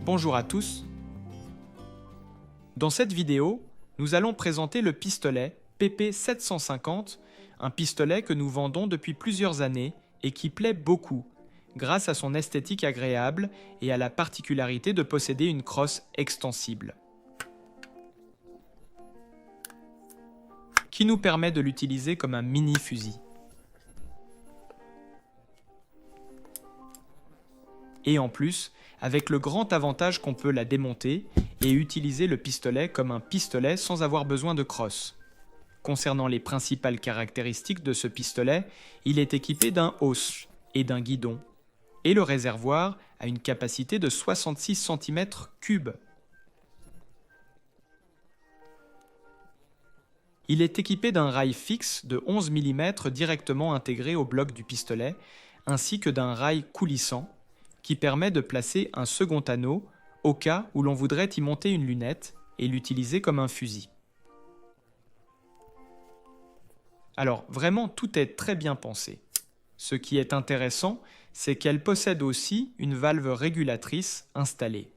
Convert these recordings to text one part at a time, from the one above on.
Bonjour à tous. Dans cette vidéo, nous allons présenter le pistolet PP750, un pistolet que nous vendons depuis plusieurs années et qui plaît beaucoup, grâce à son esthétique agréable et à la particularité de posséder une crosse extensible, qui nous permet de l'utiliser comme un mini-fusil. Et en plus, avec le grand avantage qu'on peut la démonter et utiliser le pistolet comme un pistolet sans avoir besoin de crosse. Concernant les principales caractéristiques de ce pistolet, il est équipé d'un hausse et d'un guidon, et le réservoir a une capacité de 66 cm3. Il est équipé d'un rail fixe de 11 mm directement intégré au bloc du pistolet, ainsi que d'un rail coulissant, qui permet de placer un second anneau au cas où l'on voudrait y monter une lunette et l'utiliser comme un fusil. Alors vraiment, tout est très bien pensé. Ce qui est intéressant, c'est qu'elle possède aussi une valve régulatrice installée.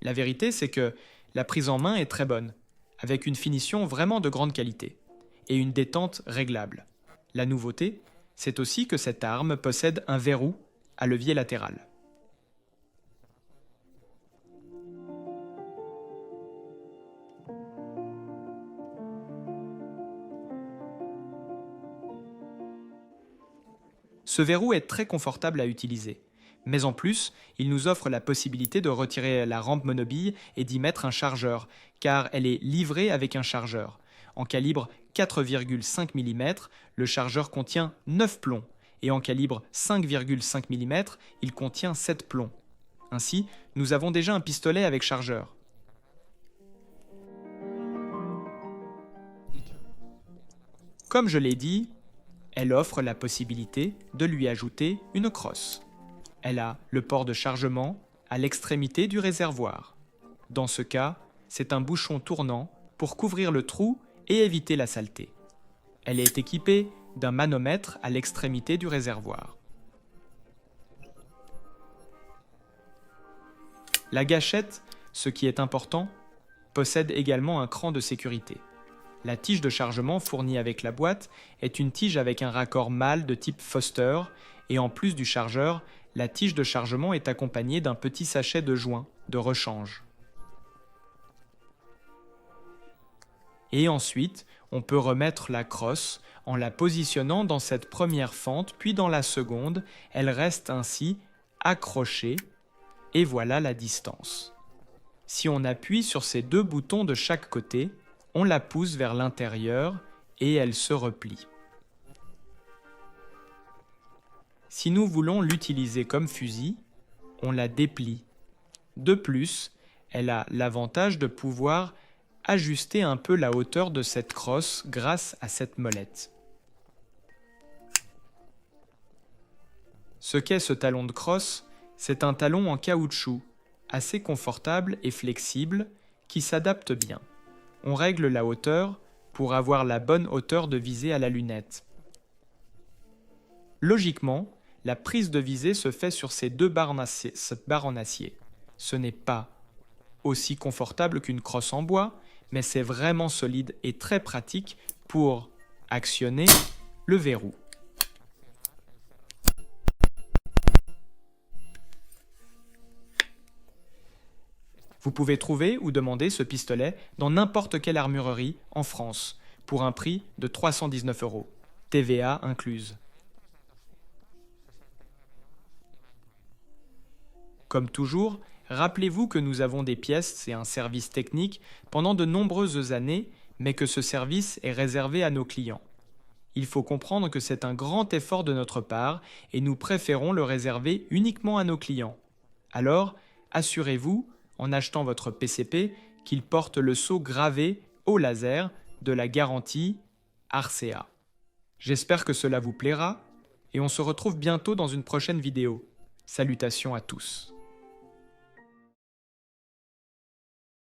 La vérité, c'est que la prise en main est très bonne, avec une finition vraiment de grande qualité, et une détente réglable. La nouveauté, c'est aussi que cette arme possède un verrou à levier latéral. Ce verrou est très confortable à utiliser, mais en plus, il nous offre la possibilité de retirer la rampe monobille et d'y mettre un chargeur, car elle est livrée avec un chargeur. En calibre 4,5 mm, le chargeur contient 9 plombs, et en calibre 5,5 mm, il contient 7 plombs. Ainsi, nous avons déjà un pistolet avec chargeur. Comme je l'ai dit, elle offre la possibilité de lui ajouter une crosse. Elle a le port de chargement à l'extrémité du réservoir. Dans ce cas, c'est un bouchon tournant pour couvrir le trou et éviter la saleté. Elle est équipée d'un manomètre à l'extrémité du réservoir. La gâchette, ce qui est important, possède également un cran de sécurité. La tige de chargement fournie avec la boîte est une tige avec un raccord mâle de type Foster et en plus du chargeur, la tige de chargement est accompagnée d'un petit sachet de joint de rechange. Et ensuite, on peut remettre la crosse en la positionnant dans cette première fente, puis dans la seconde, elle reste ainsi accrochée, et voilà la distance. Si on appuie sur ces deux boutons de chaque côté, on la pousse vers l'intérieur et elle se replie. Si nous voulons l'utiliser comme fusil, on la déplie. De plus, elle a l'avantage de pouvoir ajuster un peu la hauteur de cette crosse grâce à cette molette. Ce qu'est ce talon de crosse, c'est un talon en caoutchouc, assez confortable et flexible, qui s'adapte bien. On règle la hauteur pour avoir la bonne hauteur de visée à la lunette. Logiquement, la prise de visée se fait sur ces deux barres en acier. Ce n'est pas aussi confortable qu'une crosse en bois, mais c'est vraiment solide et très pratique pour actionner le verrou. Vous pouvez trouver ou demander ce pistolet dans n'importe quelle armurerie en France pour un prix de 319 €, TVA incluse. Comme toujours, rappelez-vous que nous avons des pièces et un service technique pendant de nombreuses années, mais que ce service est réservé à nos clients. Il faut comprendre que c'est un grand effort de notre part et nous préférons le réserver uniquement à nos clients. Alors, assurez-vous, en achetant votre PCP, qu'il porte le sceau gravé au laser de la garantie Arcea. J'espère que cela vous plaira et on se retrouve bientôt dans une prochaine vidéo. Salutations à tous.